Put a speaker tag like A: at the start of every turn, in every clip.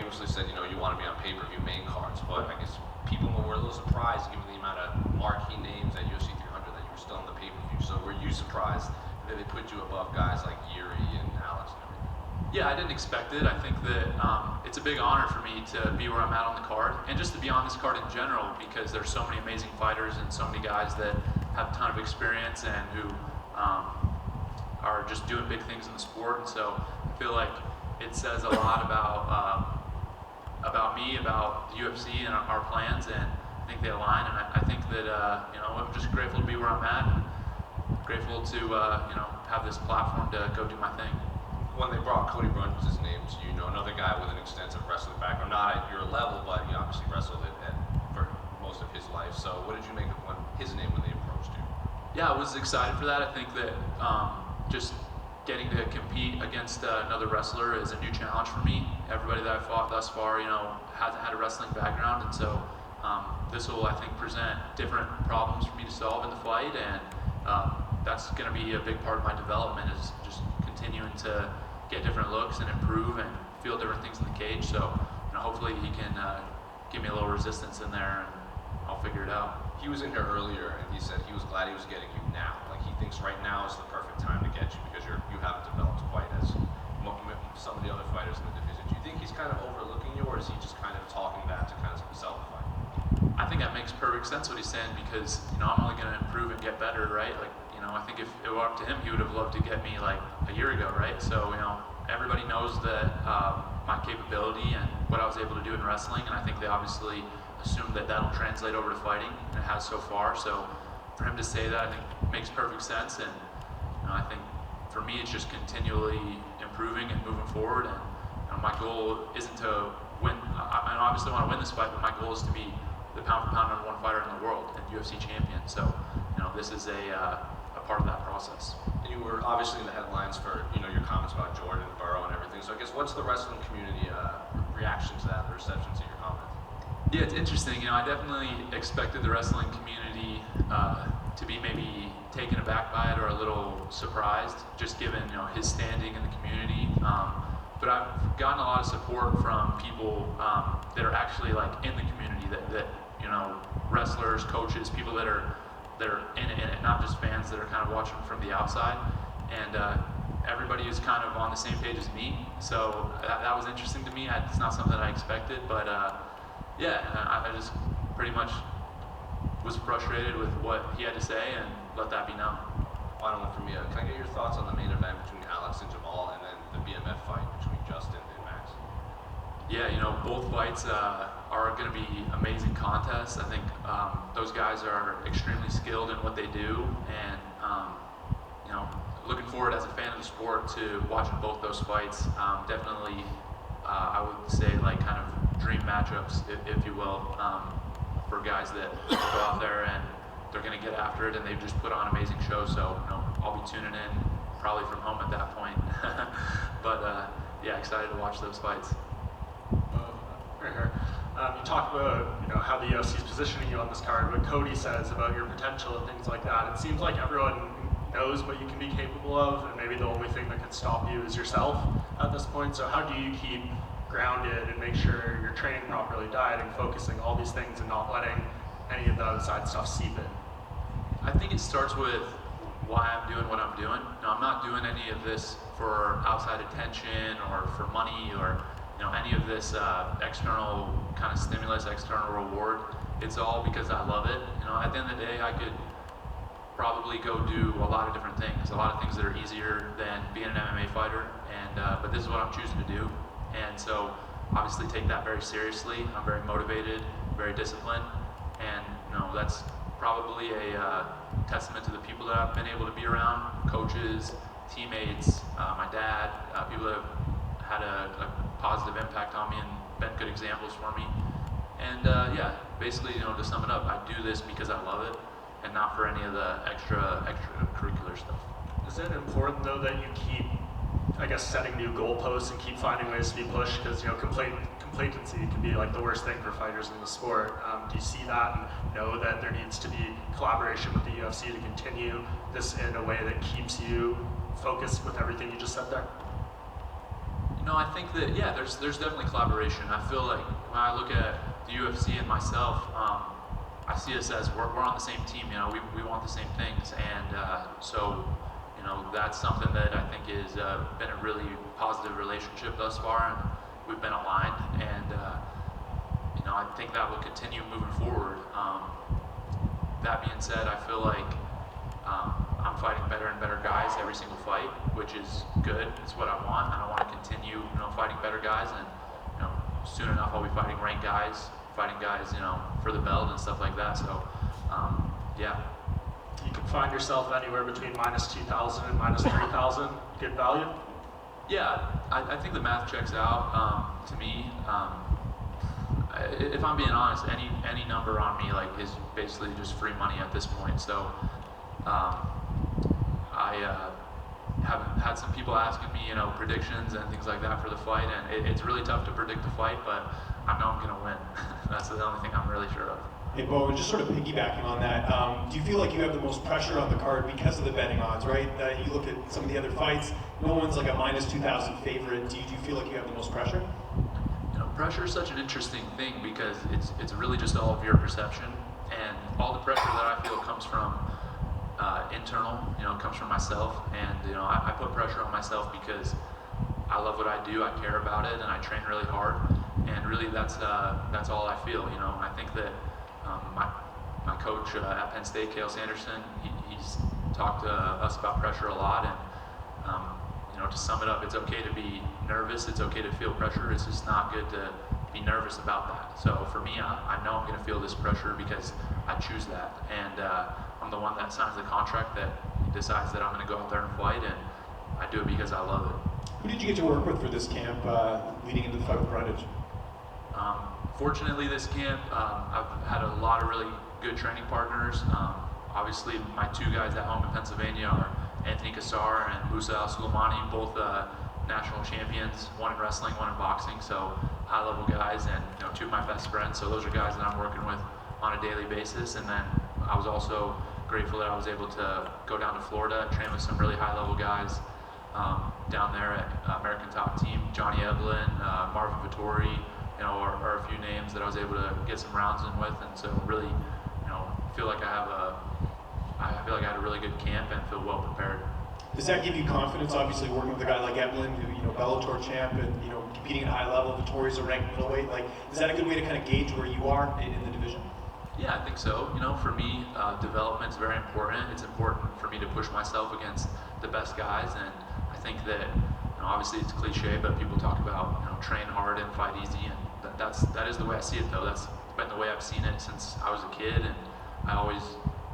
A: famously said, you want to be on pay-per-view main cards, but I guess people were a little surprised given the amount of marquee names at UFC 300 that you were still on the pay-per-view. So were you surprised that they put you above guys like Yuri and Alex and everything?
B: Yeah, I didn't expect it. I think that it's a big honor for me to be where I'm at on the card, and just to be on this card in general, because there's so many amazing fighters and so many guys that have a ton of experience and who are just doing big things in the sport. And so I feel like it says a lot about me, about the UFC and our plans, and I think they align. And I think that I'm just grateful to be where I'm at, and grateful to have this platform to go do my thing.
A: When they brought Cody Brundage's name to you, another guy with an extensive wrestling background, not at your level, but he obviously wrestled it for most of his life. So what did you make of his name when they approached you?
B: Yeah, I was excited for that. I think that just getting to compete against another wrestler is a new challenge for me. Everybody that I've fought thus far, hasn't had a wrestling background, and so this will, I think, present different problems for me to solve in the fight, and that's going to be a big part of my development, is just continuing to get different looks and improve and feel different things in the cage. So hopefully he can give me a little resistance in there, and I'll figure it out.
A: He was in here earlier, and he said he was glad he was getting you now. Like, he thinks right now is the perfect time to get you because you haven't developed quite as some of the other fighters in the division. Do you think he's kind of overlooking you, or is he just kind of talking that to kind of sell the fight?
B: I think that makes perfect sense what he's saying, because I'm only going to improve and get better, right? Like, I think if it were up to him, he would have loved to get me like a year ago, right? So everybody knows that my capability and what I was able to do in wrestling, and I think they obviously assume that that'll translate over to fighting, and it has so far. So for him to say that, I think makes perfect sense, and I think for me it's just continually improving and moving forward. And my goal isn't to win. I obviously want to win this fight, but my goal is to be the pound-for-pound #1 fighter in the world and UFC champion. So this is a part of that process.
A: And you were obviously in the headlines for your comments about Jordan and Burrow and everything. So I guess what's the wrestling community reaction to that, the reception to your comments?
B: Yeah, it's interesting. I definitely expected the wrestling community to be maybe taken aback by it or a little surprised, just given his standing in the community. But I've gotten a lot of support from people that are actually like in the community, that wrestlers, coaches, people that are in it, not just fans that are kind of watching from the outside. And everybody is kind of on the same page as me. So that was interesting to me. It's not something I expected, but I just pretty much was frustrated with what he had to say and let that be known.
A: Final one from me. Can I get your thoughts on the main event between Alex and Jamal, and then the BMF fight between Justin and Max?
B: Yeah, both fights are going to be amazing contests. I think those guys are extremely skilled in what they do, and looking forward as a fan of the sport to watching both those fights. Definitely, I would say like kind of dream matchups, if you will, for guys that go out there and they're going to get after it, and they've just put on amazing shows. So I'll be tuning in probably from home at that point. But excited to watch those fights.
C: Right here. You talk about how the UFC is positioning you on this card, what Cody says about your potential and things like that. It seems like everyone knows what you can be capable of, and maybe the only thing that could stop you is yourself at this point. So how do you keep grounded and make sure you're training properly, dieting, focusing, all these things, and not letting any of the outside stuff seep in?
B: I think it starts with why I'm doing what I'm doing. I'm not doing any of this for outside attention or for money or any of this external kind of stimulus, external reward. It's all because I love it. At the end of the day, I could probably go do a lot of different things, a lot of things that are easier than being an MMA fighter, and but this is what I'm choosing to do. And so obviously take that very seriously. I'm very motivated, very disciplined, and that's probably a testament to the people that I've been able to be around, coaches, teammates, my dad, people that have had a positive impact on me and been good examples for me. And basically, to sum it up, I do this because I love it and not for any of the extracurricular stuff.
C: Is it important though that you keep, setting new goalposts and keep finding ways to be pushed? Because complacency can be like the worst thing for fighters in the sport. Do you see that and know that there needs to be collaboration with the UFC to continue this in a way that keeps you focused with everything you just said there?
B: No, I think that there's definitely collaboration. I feel like when I look at the UFC and myself, I see us as we're on the same team. You know, we want the same things, and so you know that's something that I think has been a really positive relationship thus far, and we've been aligned, and you know I think that will continue moving forward. That being said, I feel like I'm fighting better and better guys every single fight, which is good. It's what I want, and I want to continue, you know, fighting better guys. And you know, soon enough, I'll be fighting ranked guys, you know, for the belt and stuff like that. So, yeah.
C: You can find yourself anywhere between -2,000 and -3,000. Good value.
B: Yeah, I think the math checks out to me. If I'm being honest, any number on me like is basically just free money at this point. So. I have had some people asking me, you know, predictions and things like that for the fight, and it's really tough to predict the fight, but I know I'm going to win. That's the only thing I'm really sure of.
D: Hey, Bo, just sort of piggybacking on that, do you feel like you have the most pressure on the card because of the betting odds, right? You look at some of the other fights, no one's like a -2,000 favorite. Do you feel like you have the most pressure?
B: You know, pressure is such an interesting thing because it's really just all of your perception, and all the pressure that I feel comes from internal, you know, it comes from myself, and you know, I put pressure on myself because I love what I do, I care about it, and I train really hard, and really that's all I feel, you know. I think that my coach at Penn State, Cale Sanderson, he's talked to us about pressure a lot, and you know, to sum it up, it's okay to be nervous, it's okay to feel pressure, it's just not good to be nervous about that. So for me, I know I'm going to feel this pressure because I choose that, and I'm the one that signs the contract that decides that I'm going to go out there and fight, and I do it because I love it.
D: Who did you get to work with for this camp leading into the fight with Brundage?
B: Fortunately, this camp, I've had a lot of really good training partners. Obviously, my two guys at home in Pennsylvania are Anthony Cassar and Musa Al-Suleimani, both national champions, one in wrestling, one in boxing, so high-level guys, and you know, two of my best friends, so those are guys that I'm working with on a daily basis. And then I was also grateful that I was able to go down to Florida, train with some really high-level guys down there at American Top Team. Johnny Evelyn, Marvin Vittori, you know, are a few names that I was able to get some rounds in with, and so really, you know, feel like I had a really good camp and feel well prepared.
D: Does that give you confidence, obviously working with a guy like Evelyn, who, you know, Bellator champ and, you know, competing at a high level, Vittori's a ranked middleweight, like, is that a good way to kind of gauge where you are in the division?
B: Yeah, I think so. You know, for me, development is very important. It's important for me to push myself against the best guys, and I think that, you know, obviously it's cliche, but people talk about, you know, train hard and fight easy, and that is the way I see it, though. That's been the way I've seen it since I was a kid, and I always,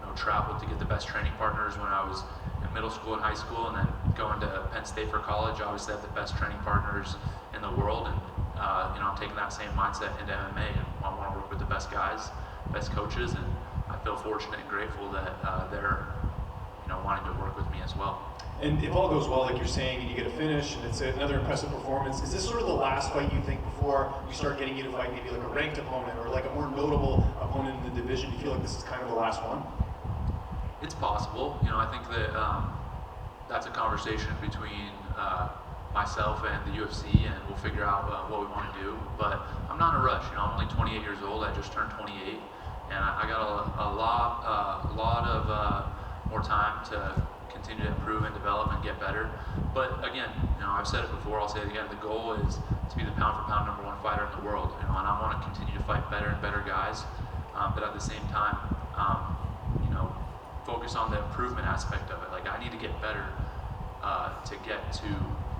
B: you know, traveled to get the best training partners when I was in middle school and high school, and then going to Penn State for college. I obviously had the best training partners in the world, and you know, I'm taking that same mindset into MMA, and I want to work with the best guys, best coaches, and I feel fortunate and grateful that they're, you know, wanting to work with me as well.
D: And if all goes well, like you're saying, and you get a finish, and it's another impressive performance, is this sort of the last fight you think before you start getting you to fight maybe like a ranked opponent or like a more notable opponent in the division? Do you feel like this is kind of the last one?
B: It's possible. You know, I think that that's a conversation between myself and the UFC, and we'll figure out what we want to do. But I'm not in a rush. You know, I'm only 28 years old. I just turned 28, and I got a lot of more time to continue to improve and develop and get better. But again, you know, I've said it before, I'll say it again, the goal is to be the pound for pound #1 fighter in the world, you know, and I want to continue to fight better and better guys, but at the same time, you know, focus on the improvement aspect of it. Like, I need to get better to get to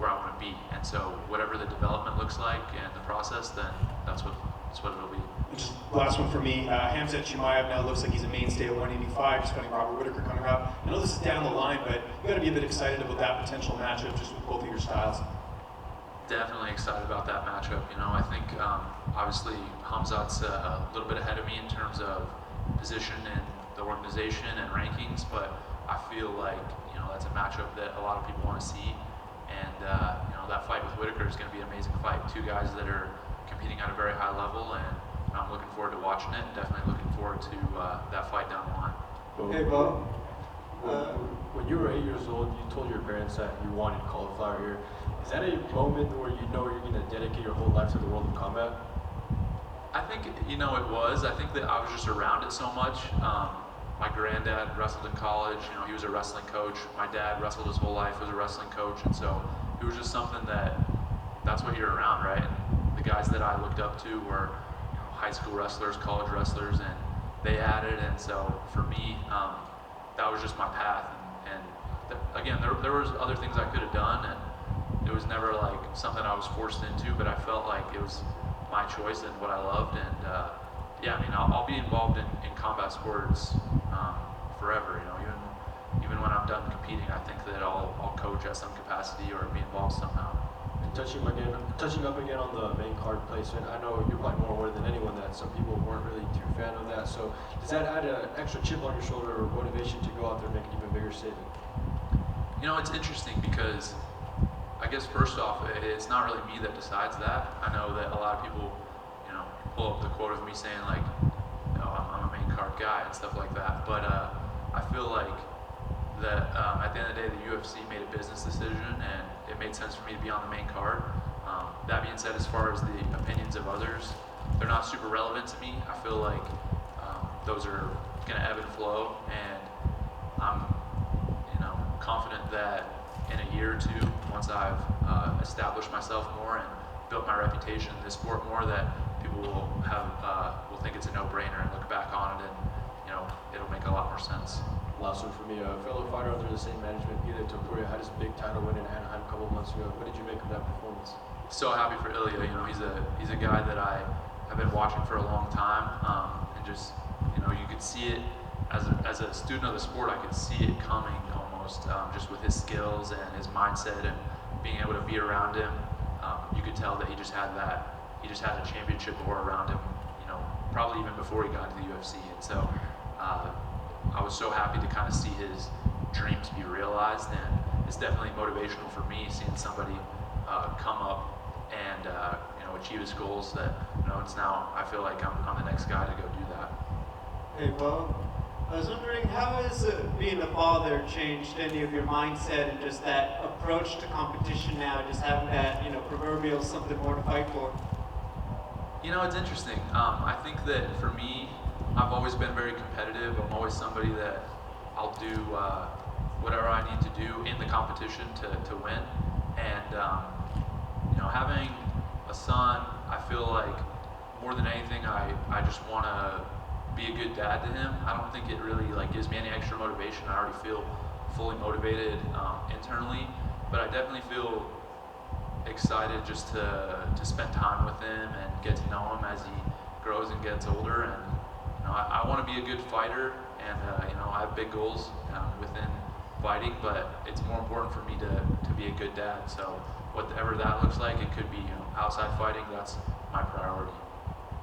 B: where I want to be, and so whatever the development looks like and the process, then that's what it'll be.
D: Just last one for me. Khamzat Chimaev now looks like he's a mainstay at 185, just fighting Robert Whittaker coming up. I know this is down the line, but you got to be a bit excited about that potential matchup just with both of your styles.
B: Definitely excited about that matchup. You know, I think obviously Khamzat's a little bit ahead of me in terms of position in the organization and rankings, but I feel like, you know, that's a matchup that a lot of people want to see, and you know, that fight with Whittaker is going to be an amazing fight. Two guys that are competing at a very high level, and I'm looking forward to watching it, and definitely looking forward to that fight down the line.
E: Hey, Bo. When you were 8 years old, you told your parents that you wanted cauliflower ear. Is that a moment where you know you're going to dedicate your whole life to the world of combat?
B: I think, it was. I think that I was just around it so much. My granddad wrestled in college. He was a wrestling coach. My dad wrestled his whole life, was a wrestling coach. And so it was just something that's what you're around, right? And the guys that I looked up to were high school wrestlers, college wrestlers, and they had it. And so for me, that was just my path. And again, there was other things I could have done, and it was never like something I was forced into, but I felt like it was my choice and what I loved. And I'll be involved in combat sports forever. Even when I'm done competing, I think that I'll coach at some capacity or be involved somehow.
E: And touching up again on the main card placement, I know you're probably more aware than anyone that some people weren't really too fan of that. So does that add an extra chip on your shoulder or motivation to go out there and make an even bigger statement?
B: It's interesting because I guess first off, it's not really me that decides that. I know that a lot of people, pull up the quote of me saying like, I'm a main card guy and stuff like that. But I feel like that at the end of the day, the UFC made a business decision and it made sense for me to be on the main card. That being said, as far as the opinions of others, they're not super relevant to me. I feel like those are going to ebb and flow, and I'm, confident that in a year or two, once I've established myself more and built my reputation in this sport more, that people will think it's a no-brainer and look back on it, and it'll make a lot more sense.
E: Last one for me, a fellow fighter under the same management, Ilya Topuria, had his big title win in Anaheim a couple of months ago. What did you make of that performance?
B: So happy for Ilya. He's a guy that I have been watching for a long time, and just you could see it as a student of the sport. I could see it coming almost, just with his skills and his mindset and being able to be around him. You could tell that he just had a championship aura around him. Probably even before he got into the UFC. And so I was so happy to kind of see his dreams be realized, and it's definitely motivational for me seeing somebody come up and achieve his goals. That it's now I feel like I'm the next guy to go do that.
F: Hey, Bo. I was wondering, how has being a father changed any of your mindset and just that approach to competition now, just having that, proverbial something more to fight for?
B: It's interesting. I think that for me, I've always been very competitive. I'm always somebody that I'll do whatever I need to do in the competition to win. And, having a son, I feel like more than anything, I just want to be a good dad to him. I don't think it really gives me any extra motivation. I already feel fully motivated internally, but I definitely feel excited just to spend time with him and get to know him as he grows and gets older. And I want to be a good fighter, and I have big goals within fighting, but it's more important for me to be a good dad. So whatever that looks like, it could be outside fighting. That's my priority.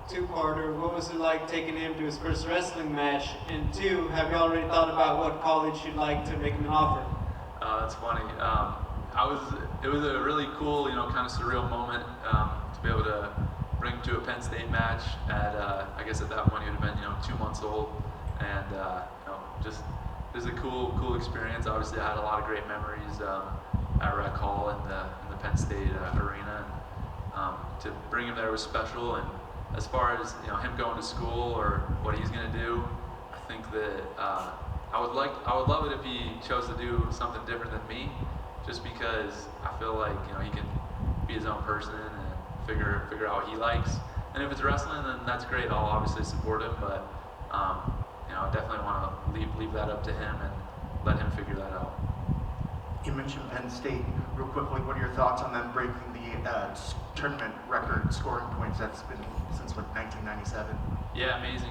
F: Two-parter, what was it like taking him to his first wrestling match? And two, have you already thought about what college you'd like to make him an offer?
B: That's funny. It was a really cool, kind of surreal moment to be able to bring him to a Penn State match at, I guess at that point he would have been, 2 months old, and just a cool experience. Obviously, I had a lot of great memories at Rec Hall in the Penn State arena, and to bring him there was special. And as far as him going to school or what he's going to do, I think that I would love it if he chose to do something different than me, just because I feel like he can be his own person and figure out what he likes. And if it's wrestling, then that's great. I'll obviously support him, but I definitely want to leave that up to him and let him figure that out.
G: You mentioned Penn State. Real quickly, what are your thoughts on them breaking the tournament record scoring points that's been since 1997? Yeah, amazing.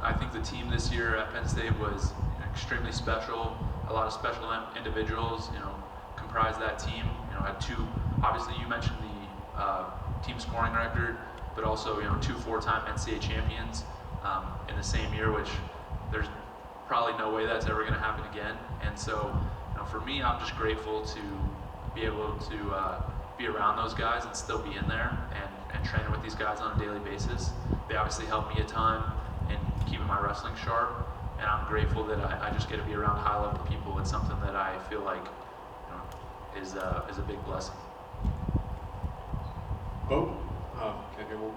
B: I think the team this year at Penn State was extremely special. A lot of special individuals, comprised that team. Had two. Obviously, you mentioned the team scoring record, but also 2 4-time NCAA champions in the same year, which there's probably no way that's ever going to happen again. And so, for me, I'm just grateful to be able to be around those guys and still be in there and training with these guys on a daily basis. They obviously help me a ton in keeping my wrestling sharp, and I'm grateful that I just get to be around high level people. It's something that I feel like is a big blessing.
H: Bo, can I get one?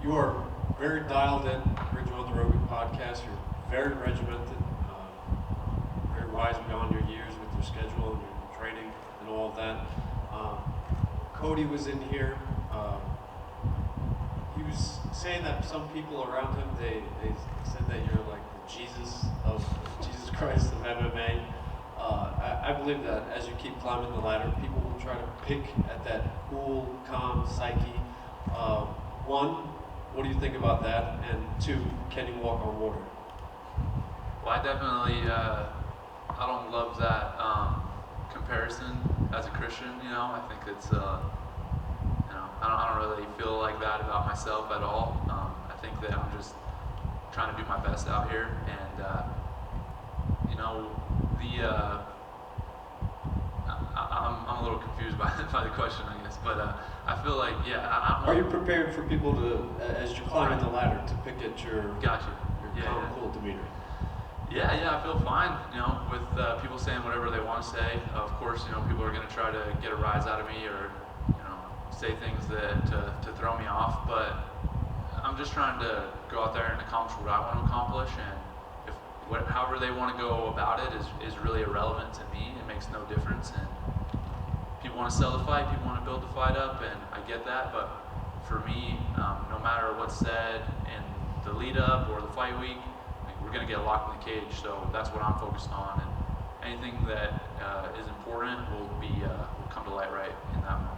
H: You are very dialed in, heard you on the Rogan podcast. You're very regimented, very wise beyond your years with your schedule and your training and all of that. Cody was in here. He was saying that some people around him, they said that you're like the Jesus Christ of MMA. I believe that as you keep climbing the ladder, people will try to pick at that cool, calm psyche. One, what do you think about that? And two, can you walk on water?
B: Well, I definitely, I don't love that comparison as a Christian. I think it's, I don't really feel like that about myself at all. I think that I'm just trying to do my best out here, and I'm a little confused by the question, I guess, but I feel like,
H: Are you prepared for people to, as you're climbing the ladder, to pick at your
B: Gotcha.
H: calm, cool demeanor?
B: Yeah, I feel fine, with people saying whatever they want to say. Of course, people are going to try to get a rise out of me or, say things that to throw me off, but I'm just trying to go out there and accomplish what I want to accomplish, and however they want to go about it is really irrelevant to me. It makes no difference, and people want to sell the fight, people want to build the fight up, and I get that, but for me, no matter what's said in the lead up or the fight week, we're going to get locked in the cage, so that's what I'm focused on, and anything that is important will come to light right in that moment.